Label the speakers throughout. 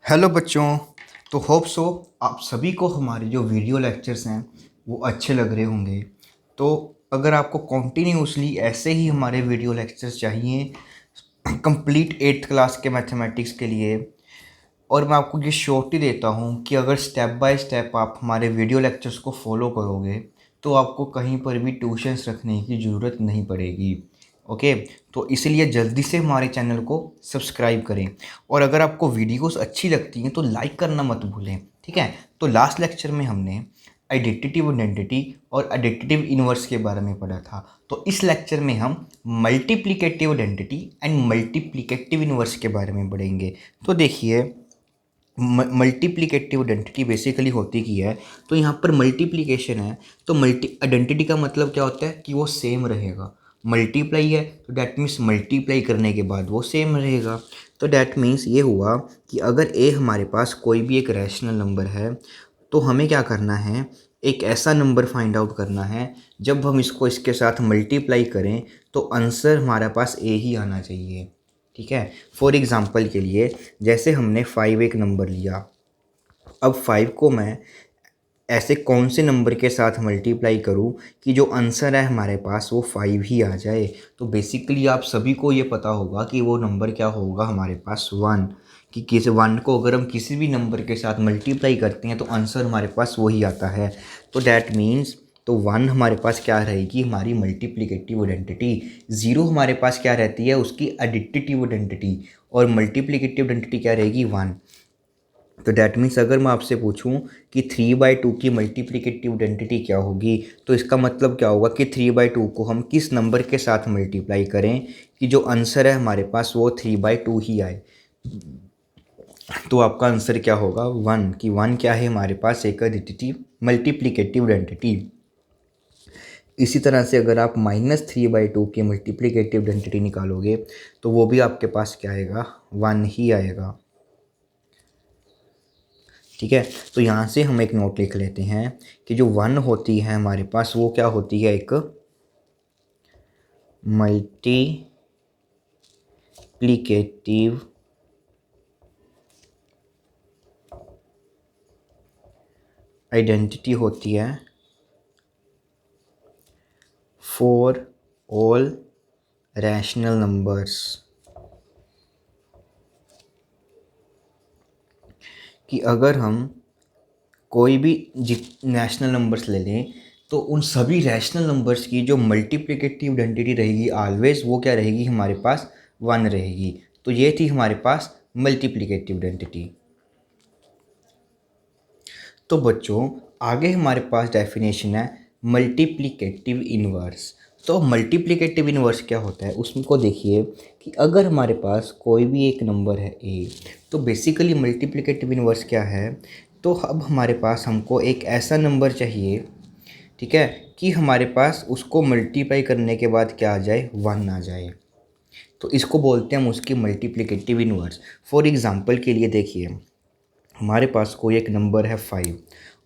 Speaker 1: Hello बच्चों। तो hope so आप सभी को हमारे जो वीडियो लेक्चर्स हैं वो अच्छे लग रहे होंगे। तो अगर आपको कॉन्टीन्यूसली ऐसे ही हमारे वीडियो लेक्चर्स चाहिए कंप्लीट 8th क्लास के मैथमेटिक्स के लिए, और मैं आपको ये श्योरिटी देता हूँ कि अगर स्टेप बाय स्टेप आप हमारे वीडियो लेक्चर्स को फॉलो करोगे तो आपको कहीं पर भी ट्यूशन्स रखने की ज़रूरत नहीं पड़ेगी। ओके, तो इसलिए जल्दी से हमारे चैनल को सब्सक्राइब करें, और अगर आपको वीडियोस अच्छी लगती हैं तो लाइक करना मत भूलें। ठीक है, तो लास्ट लेक्चर में हमने आइडेंटिटिव आइडेंटिटी और आइडेंटिटिव इनवर्स के बारे में पढ़ा था। तो इस लेक्चर में हम multiplicative identity and multiplicative inverse के बारे में पढ़ेंगे। तो देखिए, मल्टीप्लिकेटिव आइडेंटिटी बेसिकली होती की है। तो यहाँ पर मल्टीप्लिकेशन है, तो मल्टी आइडेंटिटी का मतलब क्या होता है कि वो सेम रहेगा। मल्टीप्लाई है तो डैट मीन्स मल्टीप्लाई करने के बाद वो सेम रहेगा। तो डैट मीन्स ये हुआ कि अगर ए हमारे पास कोई भी एक रैशनल नंबर है तो हमें क्या करना है, एक ऐसा नंबर फाइंड आउट करना है जब हम इसको इसके साथ मल्टीप्लाई करें तो आंसर हमारे पास ए ही आना चाहिए। ठीक है, फॉर एग्ज़ाम्पल के लिए जैसे हमने 5 एक नंबर लिया, अब 5 को मैं ऐसे कौन से नंबर के साथ मल्टीप्लाई करूं कि जो आंसर है हमारे पास वो 5 ही आ जाए। तो बेसिकली आप सभी को ये पता होगा कि वो नंबर क्या होगा हमारे पास 1, कि किस 1 को अगर हम किसी भी नंबर के साथ मल्टीप्लाई करते हैं तो आंसर हमारे पास वही आता है। तो डैट मीन्स तो 1 हमारे पास क्या रहेगी, हमारी मल्टीप्लिकेटिव आइडेंटिटी। 0 हमारे पास क्या रहती है, उसकी एडिटिव आइडेंटिटी, और मल्टीप्लिकेटिव आइडेंटिटी क्या रहेगी, 1। तो डैट मीन्स अगर मैं आपसे पूछूं कि 3/2 की मल्टीप्लिकेटिव आइडेंटिटी क्या होगी, तो इसका मतलब क्या होगा कि 3/2 को हम किस नंबर के साथ मल्टीप्लाई करें कि जो आंसर है हमारे पास वो 3/2 ही आए। तो आपका आंसर क्या होगा, 1, कि 1 क्या है हमारे पास, एक एडिटिव मल्टीप्लिकेटिव आइडेंटिटी। इसी तरह से अगर आप -3/2 की मल्टीप्लिकेटिव आइडेंटिटी निकालोगे तो वो भी आपके पास क्या आएगा, 1 ही आएगा। ठीक है, तो यहाँ से हम एक नोट लिख लेते हैं कि जो 1 होती है हमारे पास वो क्या होती है, एक मल्टीप्लिकेटिव आइडेंटिटी होती है फॉर ऑल रैशनल नंबर्स। कि अगर हम कोई भी रैशनल नंबर्स ले लें तो उन सभी रैशनल नंबर्स की जो मल्टीप्लिकेटिव आइडेंटिटी रहेगी ऑलवेज वो क्या रहेगी, हमारे पास 1 रहेगी। तो ये थी हमारे पास मल्टीप्लिकेटिव आइडेंटिटी। तो बच्चों आगे हमारे पास डेफिनेशन है मल्टीप्लिकेटिव इनवर्स। तो मल्टीप्लिकेटिव इनवर्स क्या होता है उसको देखिए कि अगर हमारे पास कोई भी एक नंबर है ए, तो बेसिकली मल्टीप्लिकेटिव इनवर्स क्या है, तो अब हमारे पास हमको एक ऐसा नंबर चाहिए, ठीक है, कि हमारे पास उसको मल्टीप्लाई करने के बाद क्या आ जाए, 1 आ जाए। तो इसको बोलते हैं हम उसकी मल्टीप्लिकेटिव इनवर्स। फॉर एग्ज़ाम्पल के लिए देखिए, हमारे पास कोई एक नंबर है 5,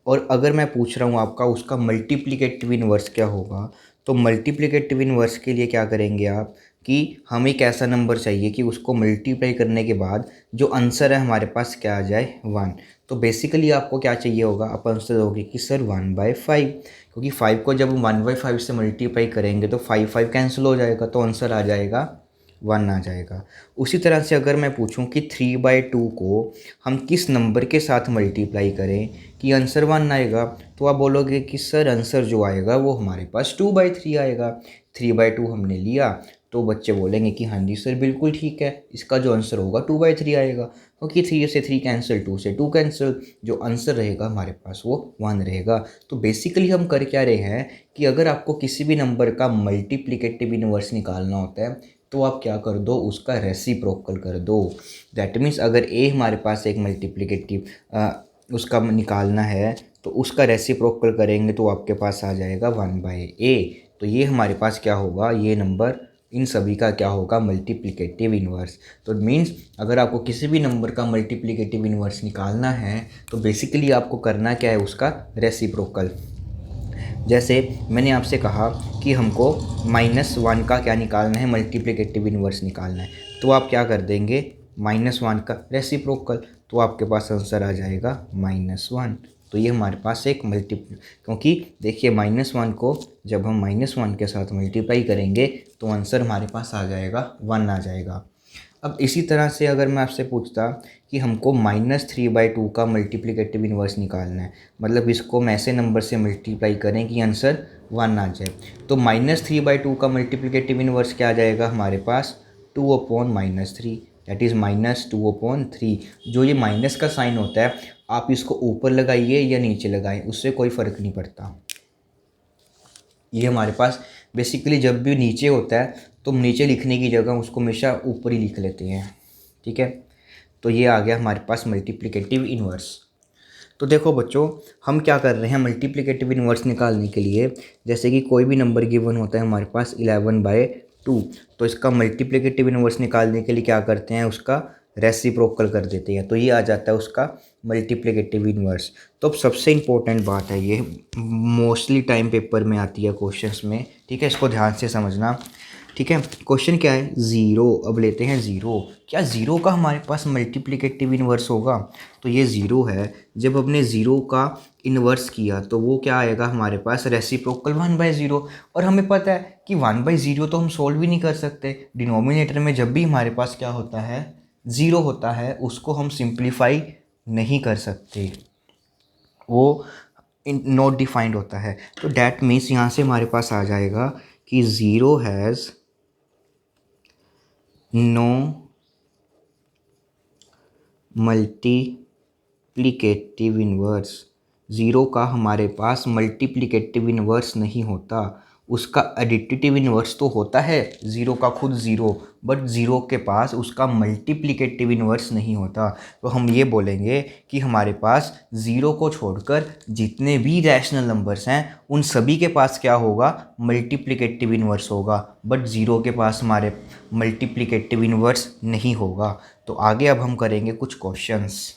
Speaker 1: और अगर मैं पूछ रहा हूँ आपका उसका मल्टीप्लिकेटिव इनवर्स क्या होगा, तो मल्टीप्लिकेटिव इनवर्स के लिए क्या करेंगे आप कि हमें एक ऐसा नंबर चाहिए कि उसको मल्टीप्लाई करने के बाद जो आंसर है हमारे पास क्या आ जाए, 1। तो बेसिकली आपको क्या चाहिए होगा, आप आंसर दोगे कि सर 1/5, क्योंकि 5 को जब हम 1/5 से मल्टीप्लाई करेंगे तो 5 कैंसिल हो जाएगा, तो आंसर आ जाएगा 1 आ जाएगा। उसी तरह से अगर मैं पूछूं कि 3/2 को हम किस नंबर के साथ मल्टीप्लाई करें कि आंसर 1 आएगा, तो आप बोलोगे कि सर आंसर जो आएगा वो हमारे पास 2/3 आएगा। 3/2 हमने लिया तो बच्चे बोलेंगे कि हाँ जी सर बिल्कुल ठीक है, इसका जो आंसर होगा 2/3 आएगा, क्योंकि 3 से 3 कैंसिल, 2 से 2 कैंसिल, जो आंसर रहेगा हमारे पास वो 1 रहेगा। तो बेसिकली हम कर क्या रहे हैं कि अगर आपको किसी भी नंबर का मल्टीप्लिकेटिव इनवर्स निकालना होता है तो आप क्या कर दो, उसका रेसिप्रोकल कर दो। दैट मीन्स अगर ए हमारे पास एक मल्टीप्लिकेटिव उसका निकालना है तो उसका रेसिप्रोकल करेंगे तो आपके पास आ जाएगा 1/a। तो ये हमारे पास क्या होगा, ये नंबर इन सभी का क्या होगा, मल्टीप्लिकेटिव इनवर्स। तो मीन्स अगर आपको किसी भी नंबर का मल्टीप्लिकेटिव इनवर्स निकालना है तो बेसिकली आपको करना क्या है, उसका रेसिप्रोकल। जैसे मैंने आपसे कहा कि हमको -1 का क्या निकालना है, मल्टीप्लिकेटिव इनवर्स निकालना है, तो आप क्या कर देंगे, -1 का रेसिप्रोकल। तो आपके पास आंसर आ जाएगा -1। तो ये हमारे पास एक क्योंकि देखिए -1 को जब हम -1 के साथ मल्टीप्लाई करेंगे तो आंसर हमारे पास आ जाएगा 1 आ जाएगा। अब इसी तरह से अगर मैं आपसे पूछता कि हमको -3/2 का मल्टीप्लिकेटिव इन्वर्स निकालना है, मतलब इसको हम ऐसे नंबर से मल्टीप्लाई करें कि आंसर 1 आ जाए, तो -3/2 का मल्टीप्लिकेटिव इन्वर्स क्या आ जाएगा हमारे पास 2/-3, दैट इज़ -2/3। जो ये माइनस का साइन होता है आप इसको ऊपर लगाइए या नीचे लगाएं, उससे कोई फ़र्क नहीं पड़ता। ये हमारे पास बेसिकली जब भी नीचे होता है तो हम नीचे लिखने की जगह उसको हमेशा ऊपर ही लिख लेते हैं, ठीक है। तो ये आ गया हमारे पास मल्टीप्लिकेटिव इन्वर्स। तो देखो बच्चों, हम क्या कर रहे हैं मल्टीप्लिकेटिव इन्वर्स निकालने के लिए, जैसे कि कोई भी नंबर गिवन होता है हमारे पास 11/2, तो इसका मल्टीप्लिकेटिव इन्वर्स निकालने के लिए क्या करते हैं, उसका रेसिप्रोकल कर देते हैं, तो ये आ जाता है उसका मल्टीप्लिकेटिव इन्वर्स। तो अब सबसे इम्पोर्टेंट बात है, ये मोस्टली टाइम पेपर में आती है क्वेश्चंस में, ठीक है, इसको ध्यान से समझना, ठीक है। क्वेश्चन क्या है, ज़ीरो। अब लेते हैं ज़ीरो, क्या ज़ीरो का हमारे पास मल्टीप्लिकेटिव इन्वर्स होगा, तो ये ज़ीरो है, जब हमने ज़ीरो का इन्वर्स किया तो वो क्या आएगा हमारे पास रेसिप्रोकल 1/0। और हमें पता है कि 1/0 तो हम सोल्व भी नहीं कर सकते, डिनोमिनेटर में जब भी हमारे पास क्या होता है, ज़ीरो होता है, उसको हम सिंप्लीफाई नहीं कर सकते, वो नॉट डिफाइंड होता है। तो डैट मीन्स यहाँ से हमारे पास आ जाएगा कि zero has no multiplicative inverse. Zero का हमारे पास मल्टीप्लिकेटिव इन्वर्स नहीं होता, उसका एडिटिव इन्वर्स तो होता है, ज़ीरो का खुद ज़ीरो, बट ज़ीरो के पास उसका मल्टीप्लिकेटिव इन्वर्स नहीं होता। तो हम ये बोलेंगे कि हमारे पास ज़ीरो को छोड़कर जितने भी रैशनल नंबर्स हैं उन सभी के पास क्या होगा, मल्टीप्लिकेटिव इन्वर्स होगा, बट ज़ीरो के पास हमारे मल्टीप्लिकेटिव इन्वर्स नहीं होगा। तो आगे अब हम करेंगे कुछ क्वेश्चंस।